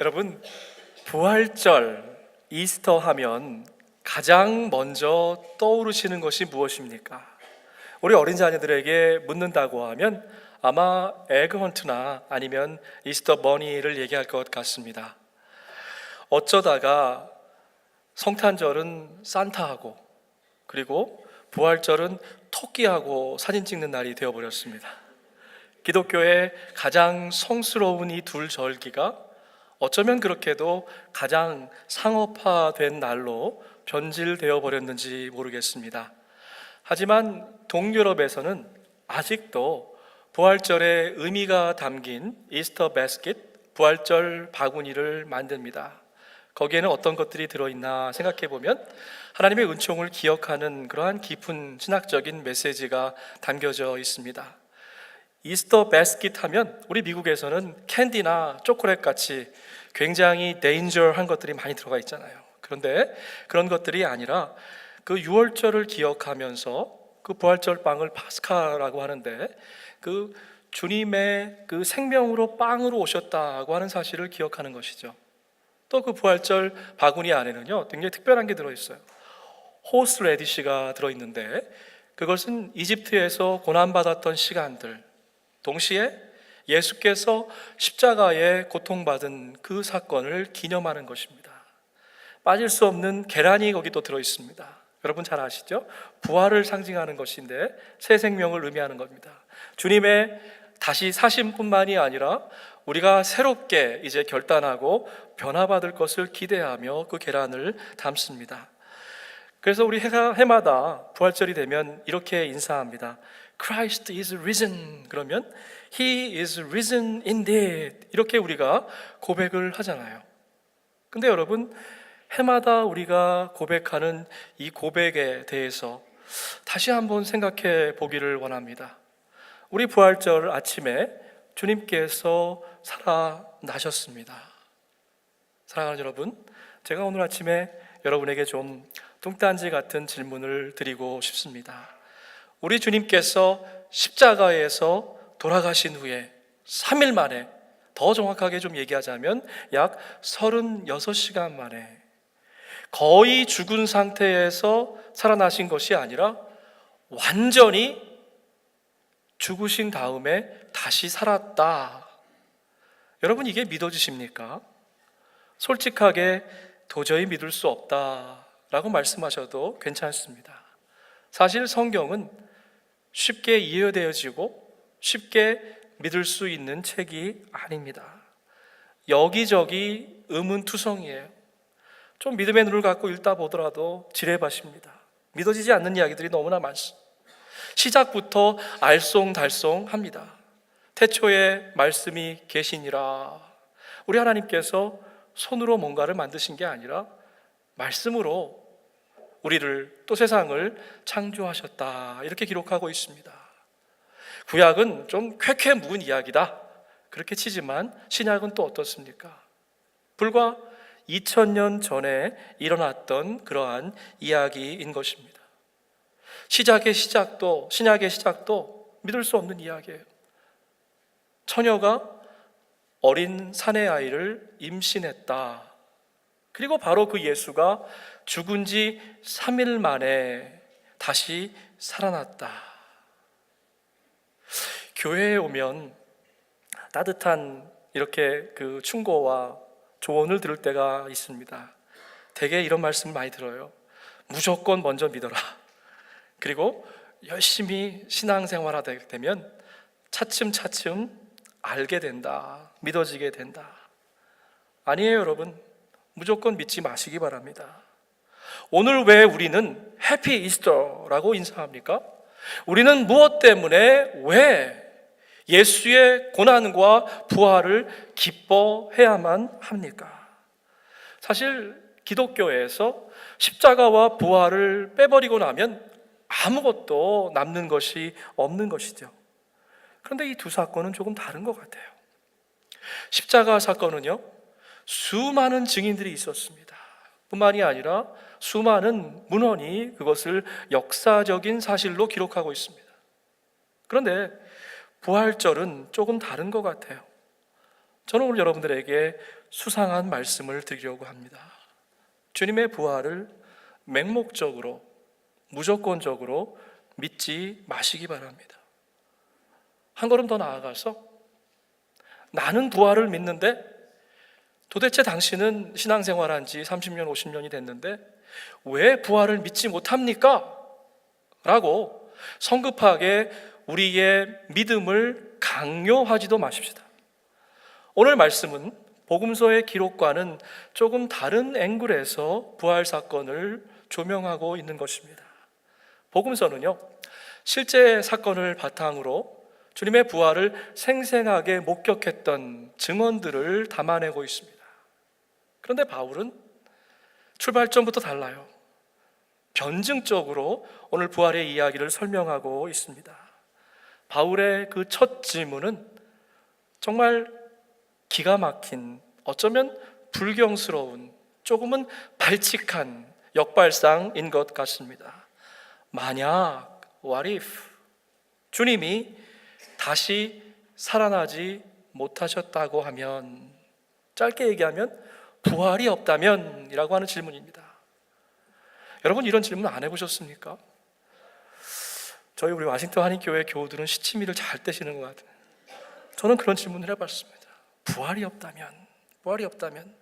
여러분, 부활절, 이스터 하면 가장 먼저 떠오르시는 것이 무엇입니까? 우리 어린 자녀들에게 묻는다고 하면 아마 에그헌트나 아니면 이스터 버니를 얘기할 것 같습니다. 어쩌다가 성탄절은 산타하고, 그리고 부활절은 토끼하고 사진 찍는 날이 되어버렸습니다. 기독교의 가장 성스러운 이 둘 절기가 어쩌면 그렇게도 가장 상업화된 날로 변질되어 버렸는지 모르겠습니다. 하지만 동유럽에서는 아직도 부활절의 의미가 담긴 이스터 바스켓, 부활절 바구니를 만듭니다. 거기에는 어떤 것들이 들어있나 생각해 보면 하나님의 은총을 기억하는 그러한 깊은 신학적인 메시지가 담겨져 있습니다. 이스터 바스켓 하면 우리 미국에서는 캔디나 초콜릿 같이 굉장히 데인저한 것들이 많이 들어가 있잖아요. 그런데 그런 것들이 아니라 그 유월절을 기억하면서 그 부활절 빵을 파스카라고 하는데 그 주님의 그 생명으로 빵으로 오셨다고 하는 사실을 기억하는 것이죠. 또 그 부활절 바구니 안에는요 굉장히 특별한 게 들어있어요. 호스 레디시가 들어있는데 그것은 이집트에서 고난받았던 시간들, 동시에 예수께서 십자가에 고통받은 그 사건을 기념하는 것입니다. 빠질 수 없는 계란이 거기 또 들어있습니다. 여러분 잘 아시죠? 부활을 상징하는 것인데 새 생명을 의미하는 겁니다. 주님의 다시 사심뿐만이 아니라 우리가 새롭게 이제 결단하고 변화받을 것을 기대하며 그 계란을 담습니다. 그래서 우리 해마다 부활절이 되면 이렇게 인사합니다. Christ is risen. 그러면 He is risen indeed. 이렇게 우리가 고백을 하잖아요. 근데 여러분, 해마다 우리가 고백하는 이 고백에 대해서 다시 한번 생각해 보기를 원합니다. 우리 부활절 아침에 주님께서 살아나셨습니다. 사랑하는 여러분, 제가 오늘 아침에 여러분에게 좀 뚱딴지 같은 질문을 드리고 싶습니다. 우리 주님께서 십자가에서 돌아가신 후에 3일 만에, 더 정확하게 좀 얘기하자면 약 36시간 만에 거의 죽은 상태에서 살아나신 것이 아니라 완전히 죽으신 다음에 다시 살았다. 여러분, 이게 믿어지십니까? 솔직하게 도저히 믿을 수 없다라고 말씀하셔도 괜찮습니다. 사실 성경은 쉽게 이해되어지고 쉽게 믿을 수 있는 책이 아닙니다. 여기저기 의문투성이에요. 좀 믿음의 눈을 갖고 읽다 보더라도 지뢰밭입니다. 믿어지지 않는 이야기들이 너무나 많습니다. 시작부터 알쏭달쏭합니다. 태초에 말씀이 계시니라. 우리 하나님께서 손으로 뭔가를 만드신 게 아니라 말씀으로 우리를 또 세상을 창조하셨다. 이렇게 기록하고 있습니다. 구약은 좀 쾌쾌 묵은 이야기다. 그렇게 치지만 신약은 또 어떻습니까? 불과 2000년 전에 일어났던 그러한 이야기인 것입니다. 신약의 시작도 믿을 수 없는 이야기예요. 처녀가 어린 사내 아이를 임신했다. 그리고 바로 그 예수가 죽은 지 3일 만에 다시 살아났다. 교회에 오면 따뜻한 이렇게 그 충고와 조언을 들을 때가 있습니다. 대개 이런 말씀 많이 들어요. 무조건 먼저 믿어라. 그리고 열심히 신앙생활하게 되면 차츰차츰 알게 된다. 믿어지게 된다. 아니에요, 여러분. 무조건 믿지 마시기 바랍니다. 오늘 왜 우리는 해피 이스터라고 인사합니까? 우리는 무엇 때문에 왜 예수의 고난과 부활을 기뻐해야만 합니까? 사실 기독교에서 십자가와 부활을 빼버리고 나면 아무것도 남는 것이 없는 것이죠. 그런데 이 두 사건은 조금 다른 것 같아요. 십자가 사건은요, 수많은 증인들이 있었습니다. 뿐만이 아니라 수많은 문헌이 그것을 역사적인 사실로 기록하고 있습니다. 그런데 부활절은 조금 다른 것 같아요. 저는 오늘 여러분들에게 수상한 말씀을 드리려고 합니다. 주님의 부활을 맹목적으로, 무조건적으로 믿지 마시기 바랍니다. 한 걸음 더 나아가서 나는 부활을 믿는데 도대체 당신은 신앙생활한 지 30년, 50년이 됐는데 왜 부활을 믿지 못합니까? 라고 성급하게 우리의 믿음을 강요하지도 마십시다. 오늘 말씀은 복음서의 기록과는 조금 다른 앵글에서 부활 사건을 조명하고 있는 것입니다. 복음서는요, 실제 사건을 바탕으로 주님의 부활을 생생하게 목격했던 증언들을 담아내고 있습니다. 그런데 바울은 출발점부터 달라요. 변증적으로 오늘 부활의 이야기를 설명하고 있습니다. 바울의 그 첫 질문은 정말 기가 막힌, 어쩌면 불경스러운, 조금은 발칙한 역발상인 것 같습니다. 만약, what if, 주님이 다시 살아나지 못하셨다고 하면, 짧게 얘기하면 부활이 없다면 이라고 하는 질문입니다. 여러분, 이런 질문 안 해보셨습니까? 저희 우리 워싱턴 한인교회 교우들은 시치미를 잘 떼시는 것 같아요. 저는 그런 질문을 해봤습니다. 부활이 없다면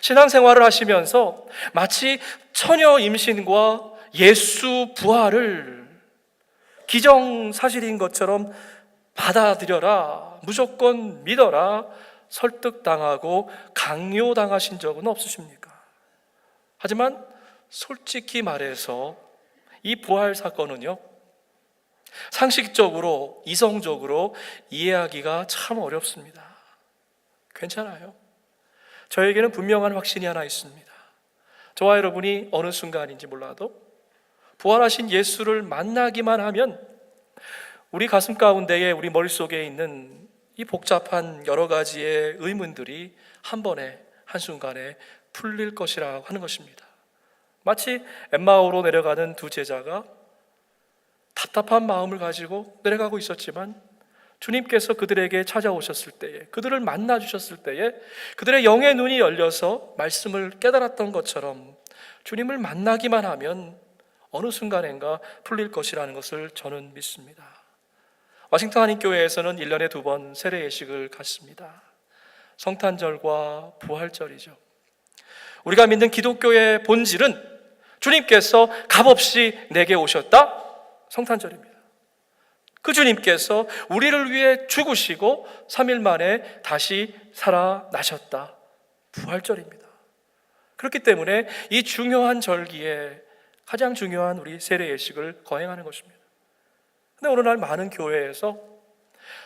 신앙생활을 하시면서 마치 처녀 임신과 예수 부활을 기정사실인 것처럼 받아들여라, 무조건 믿어라, 설득당하고 강요당하신 적은 없으십니까? 하지만 솔직히 말해서 이 부활 사건은요, 상식적으로, 이성적으로 이해하기가 참 어렵습니다. 괜찮아요. 저에게는 분명한 확신이 하나 있습니다. 저와 여러분이 어느 순간인지 몰라도 부활하신 예수를 만나기만 하면 우리 가슴 가운데에, 우리 머릿속에 있는 이 복잡한 여러 가지의 의문들이 한 번에, 한순간에 풀릴 것이라 하는 것입니다. 마치 엠마오로 내려가는 두 제자가 답답한 마음을 가지고 내려가고 있었지만 주님께서 그들에게 찾아오셨을 때에, 그들을 만나 주셨을 때에 그들의 영의 눈이 열려서 말씀을 깨달았던 것처럼 주님을 만나기만 하면 어느 순간인가 풀릴 것이라는 것을 저는 믿습니다. 워싱턴 한인교회에서는 1년에 2번 세례 예식을 갖습니다. 성탄절과 부활절이죠. 우리가 믿는 기독교의 본질은 주님께서 값없이 내게 오셨다? 성탄절입니다. 그 주님께서 우리를 위해 죽으시고 3일 만에 다시 살아나셨다. 부활절입니다. 그렇기 때문에 이 중요한 절기에 가장 중요한 우리 세례 예식을 거행하는 것입니다. 근데 어느 날 많은 교회에서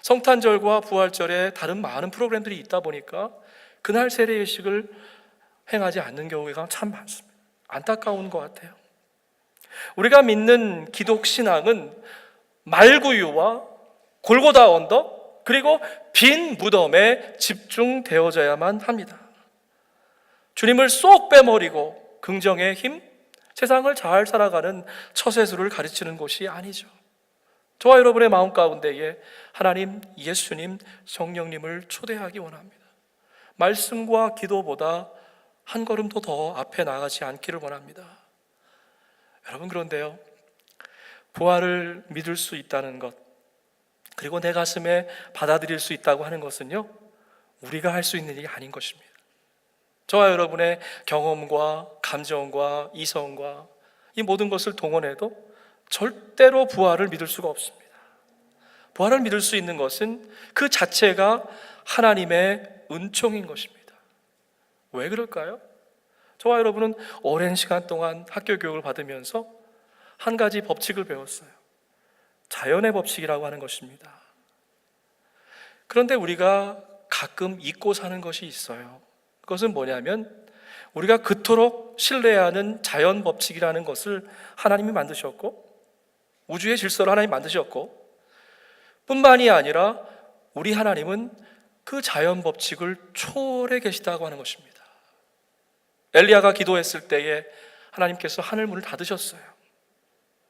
성탄절과 부활절에 다른 많은 프로그램들이 있다 보니까 그날 세례 예식을 행하지 않는 경우가 참 많습니다. 안타까운 것 같아요. 우리가 믿는 기독 신앙은 말구유와 골고다 언덕, 그리고 빈 무덤에 집중되어져야만 합니다. 주님을 쏙 빼버리고 긍정의 힘, 세상을 잘 살아가는 처세술을 가르치는 곳이 아니죠. 저와 여러분의 마음 가운데에 하나님, 예수님, 성령님을 초대하기 원합니다. 말씀과 기도보다 한 걸음도 더 앞에 나가지 않기를 원합니다. 여러분, 그런데요, 부활을 믿을 수 있다는 것, 그리고 내 가슴에 받아들일 수 있다고 하는 것은요, 우리가 할 수 있는 일이 아닌 것입니다. 저와 여러분의 경험과 감정과 이성과 이 모든 것을 동원해도 절대로 부활을 믿을 수가 없습니다. 부활을 믿을 수 있는 것은 그 자체가 하나님의 은총인 것입니다. 왜 그럴까요? 저와 여러분은 오랜 시간 동안 학교 교육을 받으면서 한 가지 법칙을 배웠어요. 자연의 법칙이라고 하는 것입니다. 그런데 우리가 가끔 잊고 사는 것이 있어요. 그것은 뭐냐면 우리가 그토록 신뢰하는 자연 법칙이라는 것을 하나님이 만드셨고, 우주의 질서를 하나님이 만드셨고, 뿐만이 아니라 우리 하나님은 그 자연 법칙을 초월해 계시다고 하는 것입니다. 엘리야가 기도했을 때에 하나님께서 하늘문을 닫으셨어요.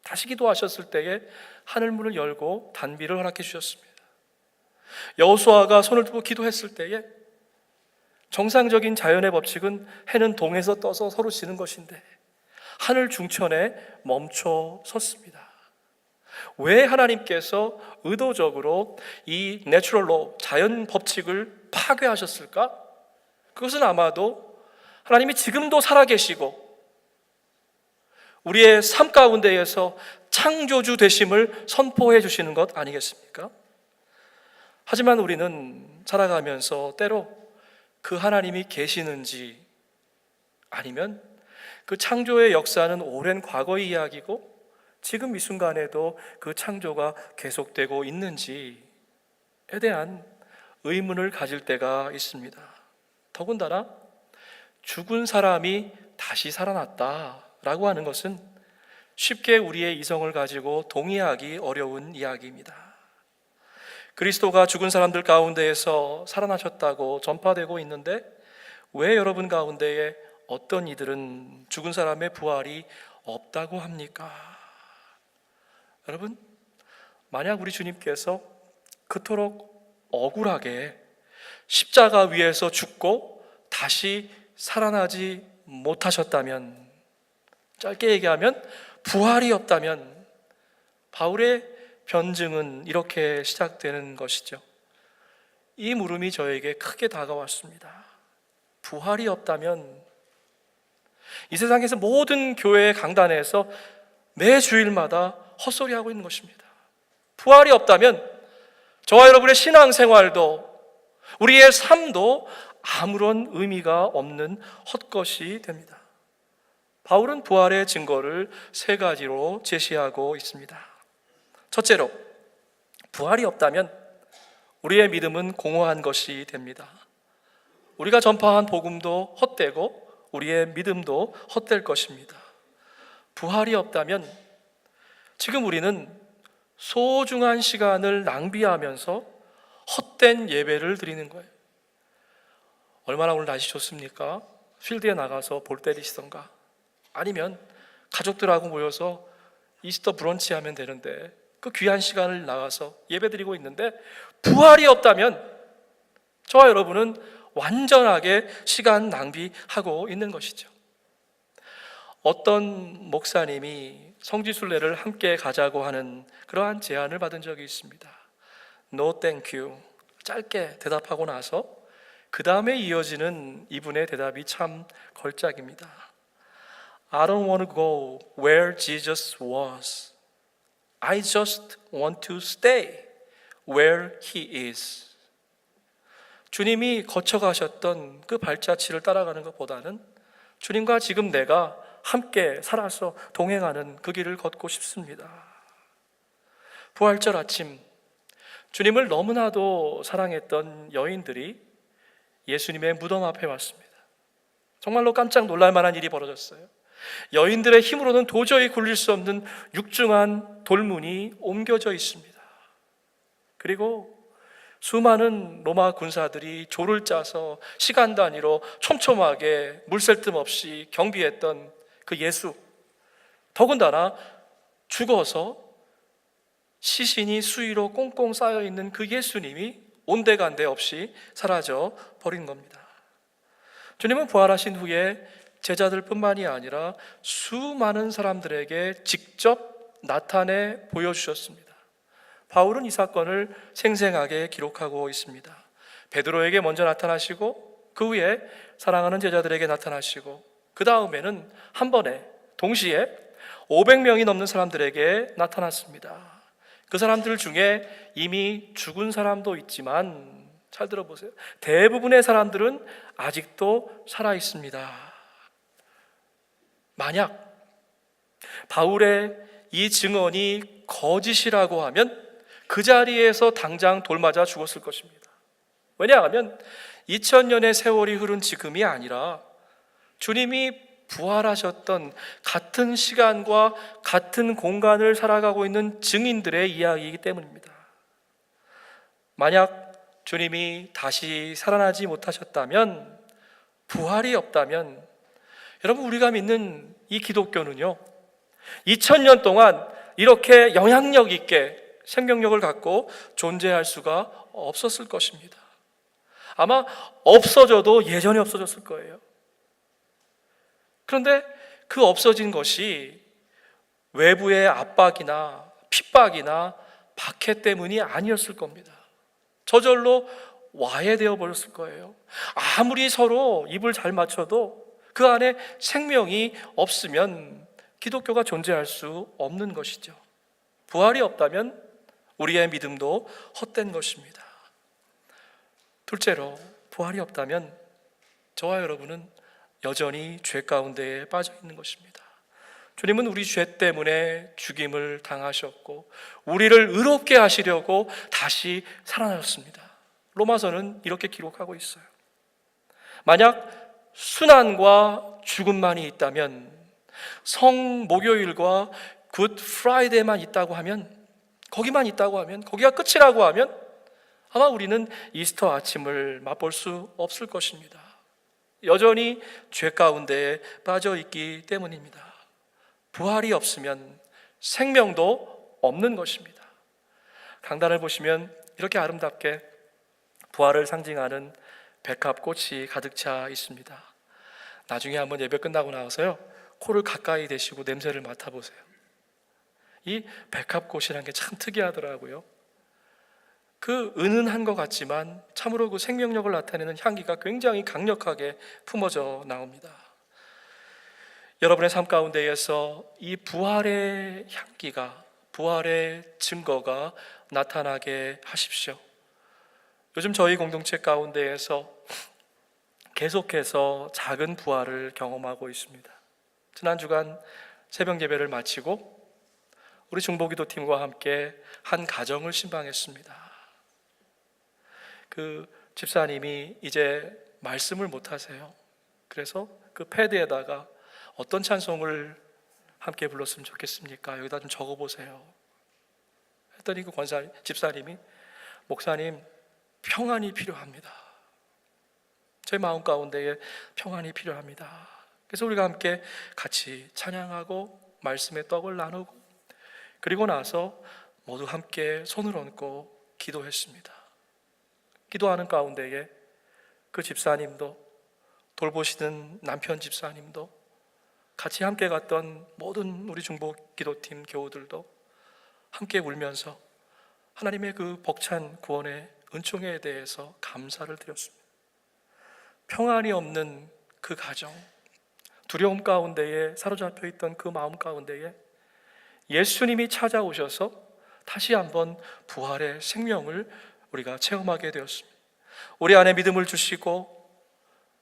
다시 기도하셨을 때에 하늘문을 열고 단비를 허락해 주셨습니다. 여호수아가 손을 들고 기도했을 때에 정상적인 자연의 법칙은 해는 동에서 떠서 서로 지는 것인데 하늘 중천에 멈춰 섰습니다. 왜 하나님께서 의도적으로 이 내추럴 로, 자연 법칙을 파괴하셨을까? 그것은 아마도 하나님이 지금도 살아계시고 우리의 삶 가운데에서 창조주 되심을 선포해 주시는 것 아니겠습니까? 하지만 우리는 살아가면서 때로 그 하나님이 계시는지 아니면 그 창조의 역사는 오랜 과거의 이야기고 지금 이 순간에도 그 창조가 계속되고 있는지에 대한 의문을 가질 때가 있습니다. 더군다나 죽은 사람이 다시 살아났다라고 하는 것은 쉽게 우리의 이성을 가지고 동의하기 어려운 이야기입니다. 그리스도가 죽은 사람들 가운데에서 살아나셨다고 전파되고 있는데 왜 여러분 가운데에 어떤 이들은 죽은 사람의 부활이 없다고 합니까? 여러분, 만약 우리 주님께서 그토록 억울하게 십자가 위에서 죽고 다시 살아나지 못하셨다면, 짧게 얘기하면 부활이 없다면, 바울의 변증은 이렇게 시작되는 것이죠. 이 물음이 저에게 크게 다가왔습니다. 부활이 없다면, 이 세상에서 모든 교회 강단에서 매 주일마다 헛소리하고 있는 것입니다. 부활이 없다면 저와 여러분의 신앙생활도 우리의 삶도 아무런 의미가 없는 헛것이 됩니다. 바울은 부활의 증거를 세 가지로 제시하고 있습니다. 첫째로, 부활이 없다면 우리의 믿음은 공허한 것이 됩니다. 우리가 전파한 복음도 헛되고 우리의 믿음도 헛될 것입니다. 부활이 없다면 지금 우리는 소중한 시간을 낭비하면서 헛된 예배를 드리는 거예요. 얼마나 오늘 날씨 좋습니까? 필드에 나가서 볼 때리시던가 아니면 가족들하고 모여서 이스터 브런치 하면 되는데 그 귀한 시간을 나가서 예배 드리고 있는데 부활이 없다면 저와 여러분은 완전하게 시간 낭비하고 있는 것이죠. 어떤 목사님이 성지순례를 함께 가자고 하는 그러한 제안을 받은 적이 있습니다. No thank you. 짧게 대답하고 나서 그 다음에 이어지는 이분의 대답이 참 걸작입니다. I don't want to go where Jesus was. I just want to stay where He is. 주님이 거쳐가셨던 그 발자취를 따라가는 것보다는 주님과 지금 내가 함께 살아서 동행하는 그 길을 걷고 싶습니다. 부활절 아침, 주님을 너무나도 사랑했던 여인들이 예수님의 무덤 앞에 왔습니다. 정말로 깜짝 놀랄 만한 일이 벌어졌어요. 여인들의 힘으로는 도저히 굴릴 수 없는 육중한 돌문이 옮겨져 있습니다. 그리고 수많은 로마 군사들이 조를 짜서 시간 단위로 촘촘하게 물샐 틈 없이 경비했던 그 예수, 더군다나 죽어서 시신이 수위로 꽁꽁 쌓여있는 그 예수님이 온데간데 없이 사라져 버린 겁니다. 주님은 부활하신 후에 제자들 뿐만이 아니라 수많은 사람들에게 직접 나타내 보여주셨습니다. 바울은 이 사건을 생생하게 기록하고 있습니다. 베드로에게 먼저 나타나시고 그 후에 사랑하는 제자들에게 나타나시고 그 다음에는 한 번에 동시에 500명이 넘는 사람들에게 나타났습니다. 그 사람들 중에 이미 죽은 사람도 있지만 잘 들어보세요. 대부분의 사람들은 아직도 살아 있습니다. 만약 바울의 이 증언이 거짓이라고 하면 그 자리에서 당장 돌맞아 죽었을 것입니다. 왜냐하면 2000년의 세월이 흐른 지금이 아니라 주님이 부활하셨던 같은 시간과 같은 공간을 살아가고 있는 증인들의 이야기이기 때문입니다. 만약 주님이 다시 살아나지 못하셨다면, 부활이 없다면, 여러분, 우리가 믿는 이 기독교는요 2000년 동안 이렇게 영향력 있게 생명력을 갖고 존재할 수가 없었을 것입니다. 아마 없어져도 예전에 없어졌을 거예요. 그런데 그 없어진 것이 외부의 압박이나 핍박이나 박해 때문이 아니었을 겁니다. 저절로 와해되어 버렸을 거예요. 아무리 서로 입을 잘 맞춰도 그 안에 생명이 없으면 기독교가 존재할 수 없는 것이죠. 부활이 없다면 우리의 믿음도 헛된 것입니다. 둘째로, 부활이 없다면 저와 여러분은 여전히 죄 가운데에 빠져 있는 것입니다. 주님은 우리 죄 때문에 죽임을 당하셨고 우리를 의롭게 하시려고 다시 살아나셨습니다. 로마서는 이렇게 기록하고 있어요. 만약 순환과 죽음만이 있다면, 성목요일과 굿 프라이데이만 있다고 하면, 거기만 있다고 하면, 거기가 끝이라고 하면 아마 우리는 이스터 아침을 맛볼 수 없을 것입니다. 여전히 죄 가운데에 빠져 있기 때문입니다. 부활이 없으면 생명도 없는 것입니다. 강단을 보시면 이렇게 아름답게 부활을 상징하는 백합꽃이 가득 차 있습니다. 나중에 한번 예배 끝나고 나와서요, 코를 가까이 대시고 냄새를 맡아보세요. 이 백합꽃이라는 게 참 특이하더라고요. 그 은은한 것 같지만 참으로 그 생명력을 나타내는 향기가 굉장히 강력하게 품어져 나옵니다. 여러분의 삶 가운데에서 이 부활의 향기가, 부활의 증거가 나타나게 하십시오. 요즘 저희 공동체 가운데에서 계속해서 작은 부활을 경험하고 있습니다. 지난 주간 새벽 예배를 마치고 우리 중보기도팀과 함께 한 가정을 신방했습니다. 그 집사님이 이제 말씀을 못 하세요. 그래서 그 패드에다가 어떤 찬송을 함께 불렀으면 좋겠습니까? 여기다 좀 적어보세요. 했더니 그 집사님이, 목사님, 평안이 필요합니다. 제 마음 가운데에 평안이 필요합니다. 그래서 우리가 함께 같이 찬양하고 말씀의 떡을 나누고, 그리고 나서 모두 함께 손을 얹고 기도했습니다. 기도하는 가운데에 그 집사님도, 돌보시는 남편 집사님도, 같이 함께 갔던 모든 우리 중보기도팀 교우들도 함께 울면서 하나님의 그 벅찬 구원의 은총에 대해서 감사를 드렸습니다. 평안이 없는 그 가정, 두려움 가운데에 사로잡혀 있던 그 마음 가운데에 예수님이 찾아오셔서 다시 한번 부활의 생명을 우리가 체험하게 되었습니다. 우리 안에 믿음을 주시고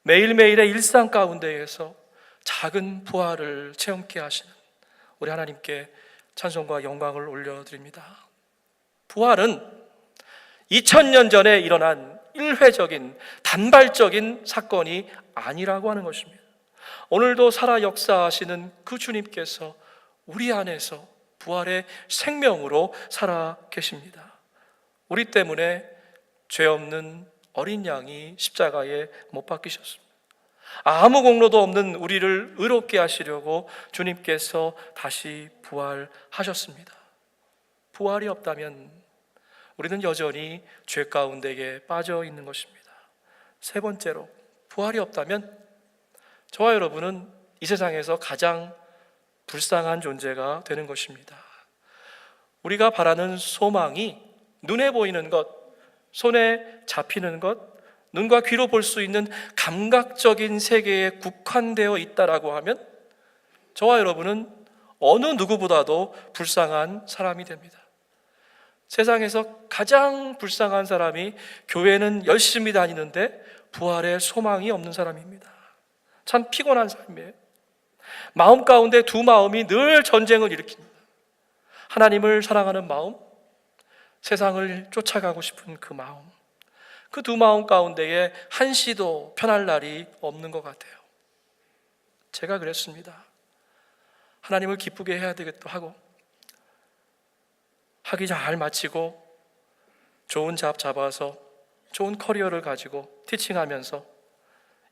매일매일의 일상 가운데에서 작은 부활을 체험케 하시는 우리 하나님께 찬송과 영광을 올려드립니다. 부활은 2000년 전에 일어난 일회적인 단발적인 사건이 아니라고 하는 것입니다. 오늘도 살아 역사하시는 그 주님께서 우리 안에서 부활의 생명으로 살아 계십니다. 우리 때문에 죄 없는 어린 양이 십자가에 못 박히셨습니다. 아무 공로도 없는 우리를 의롭게 하시려고 주님께서 다시 부활하셨습니다. 부활이 없다면 우리는 여전히 죄 가운데에 빠져 있는 것입니다. 세 번째로, 부활이 없다면 저와 여러분은 이 세상에서 가장 불쌍한 존재가 되는 것입니다. 우리가 바라는 소망이 눈에 보이는 것, 손에 잡히는 것, 눈과 귀로 볼 수 있는 감각적인 세계에 국한되어 있다라고 하면 저와 여러분은 어느 누구보다도 불쌍한 사람이 됩니다. 세상에서 가장 불쌍한 사람이 교회는 열심히 다니는데 부활의 소망이 없는 사람입니다. 참 피곤한 삶이에요. 마음 가운데 두 마음이 늘 전쟁을 일으킵니다. 하나님을 사랑하는 마음, 세상을 쫓아가고 싶은 그 마음, 그 두 마음 가운데에 한시도 편할 날이 없는 것 같아요. 제가 그랬습니다. 하나님을 기쁘게 해야 되겠다 하고 학위 잘 마치고 좋은 잡 잡아서 좋은 커리어를 가지고 티칭하면서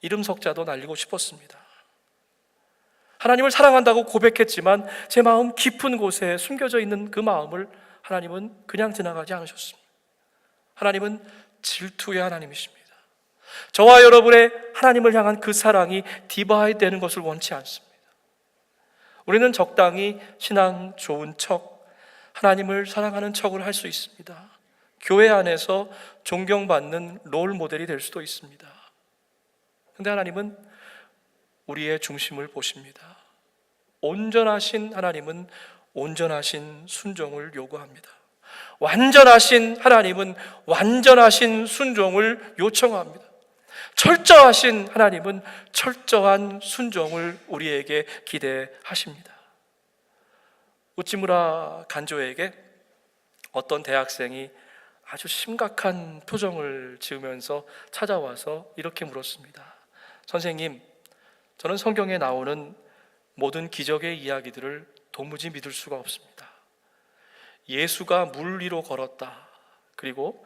이름 석자도 날리고 싶었습니다. 하나님을 사랑한다고 고백했지만 제 마음 깊은 곳에 숨겨져 있는 그 마음을 하나님은 그냥 지나가지 않으셨습니다. 하나님은 질투의 하나님이십니다. 저와 여러분의 하나님을 향한 그 사랑이 디바이드 되는 것을 원치 않습니다. 우리는 적당히 신앙 좋은 척, 하나님을 사랑하는 척을 할 수 있습니다. 교회 안에서 존경받는 롤 모델이 될 수도 있습니다. 그런데 하나님은 우리의 중심을 보십니다. 온전하신 하나님은 온전하신 순종을 요구합니다. 완전하신 하나님은 완전하신 순종을 요청합니다. 철저하신 하나님은 철저한 순종을 우리에게 기대하십니다. 우찌무라 간조에게 어떤 대학생이 아주 심각한 표정을 지으면서 찾아와서 이렇게 물었습니다. 선생님, 저는 성경에 나오는 모든 기적의 이야기들을 도무지 믿을 수가 없습니다. 예수가 물 위로 걸었다. 그리고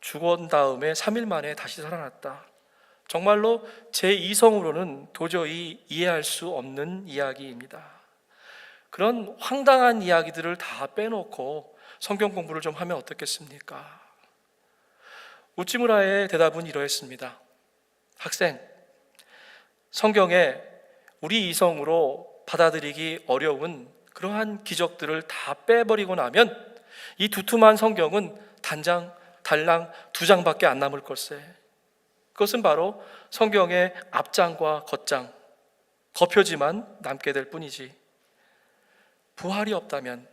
죽은 다음에 3일 만에 다시 살아났다. 정말로 제 이성으로는 도저히 이해할 수 없는 이야기입니다. 그런 황당한 이야기들을 다 빼놓고 성경 공부를 좀 하면 어떻겠습니까? 우찌무라의 대답은 이러했습니다. 학생, 성경에 우리 이성으로 받아들이기 어려운 그러한 기적들을 다 빼버리고 나면 이 두툼한 성경은 달랑 2장밖에 안 남을 걸세. 그것은 바로 성경의 앞장과 겉장, 겉표지만 남게 될 뿐이지. 부활이 없다면,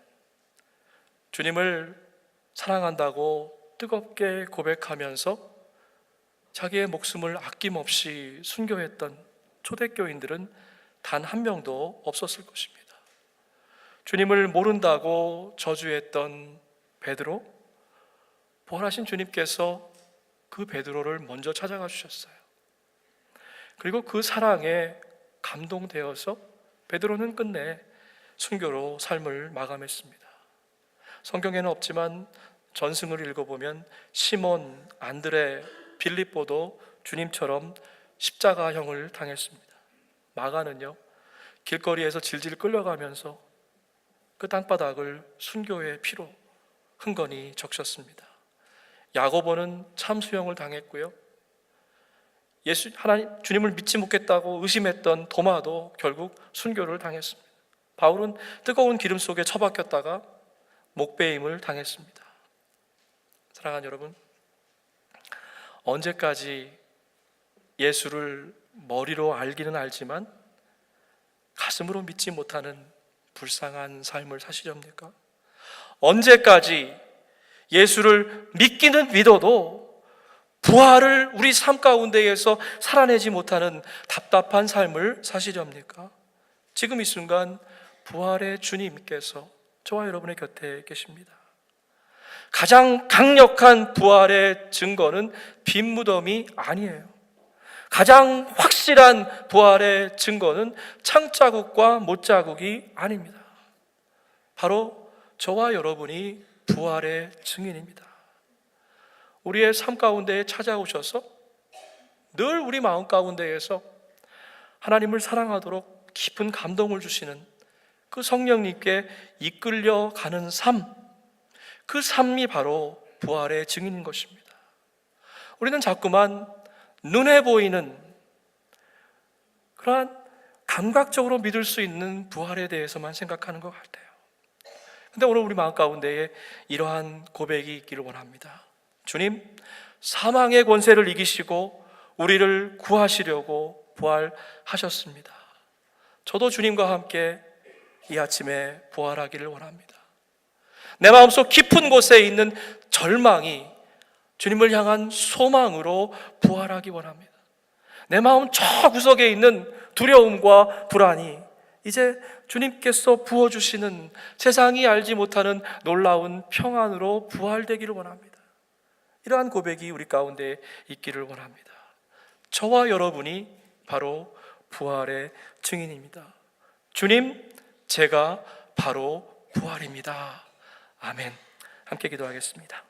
주님을 사랑한다고 뜨겁게 고백하면서 자기의 목숨을 아낌없이 순교했던 초대교인들은 단 한 명도 없었을 것입니다. 주님을 모른다고 저주했던 베드로, 부활하신 주님께서 그 베드로를 먼저 찾아가 주셨어요. 그리고 그 사랑에 감동되어서 베드로는 끝내 순교로 삶을 마감했습니다. 성경에는 없지만 전승을 읽어보면 시몬, 안드레, 빌립보도 주님처럼 십자가형을 당했습니다. 마가는요, 길거리에서 질질 끌려가면서 그 땅바닥을 순교의 피로 흥건히 적셨습니다. 야고보는 참수형을 당했고요, 주님을 믿지 못겠다고 의심했던 도마도 결국 순교를 당했습니다. 바울은 뜨거운 기름 속에 처박혔다가 목베임을 당했습니다. 사랑하는 여러분, 언제까지 예수를 머리로 알기는 알지만 가슴으로 믿지 못하는 불쌍한 삶을 사시렵니까? 언제까지 예수를 믿기는 믿어도 부활을 우리 삶 가운데에서 살아내지 못하는 답답한 삶을 사시렵니까? 지금 이 순간 부활의 주님께서 저와 여러분의 곁에 계십니다. 가장 강력한 부활의 증거는 빈 무덤이 아니에요. 가장 확실한 부활의 증거는 창자국과 못자국이 아닙니다. 바로 저와 여러분이 부활의 증인입니다. 우리의 삶 가운데에 찾아오셔서 늘 우리 마음 가운데에서 하나님을 사랑하도록 깊은 감동을 주시는 그 성령님께 이끌려가는 삶, 그 삶이 바로 부활의 증인인 것입니다. 우리는 자꾸만 눈에 보이는 그러한 감각적으로 믿을 수 있는 부활에 대해서만 생각하는 것 같아요. 근데 오늘 우리 마음 가운데에 이러한 고백이 있기를 원합니다. 주님, 사망의 권세를 이기시고 우리를 구하시려고 부활하셨습니다. 저도 주님과 함께 이 아침에 부활하기를 원합니다. 내 마음속 깊은 곳에 있는 절망이 주님을 향한 소망으로 부활하기 원합니다. 내 마음 저 구석에 있는 두려움과 불안이 이제 주님께서 부어주시는 세상이 알지 못하는 놀라운 평안으로 부활되기를 원합니다. 이러한 고백이 우리 가운데 있기를 원합니다. 저와 여러분이 바로 부활의 증인입니다. 주님, 제가 바로 부활입니다. 아멘. 함께 기도하겠습니다.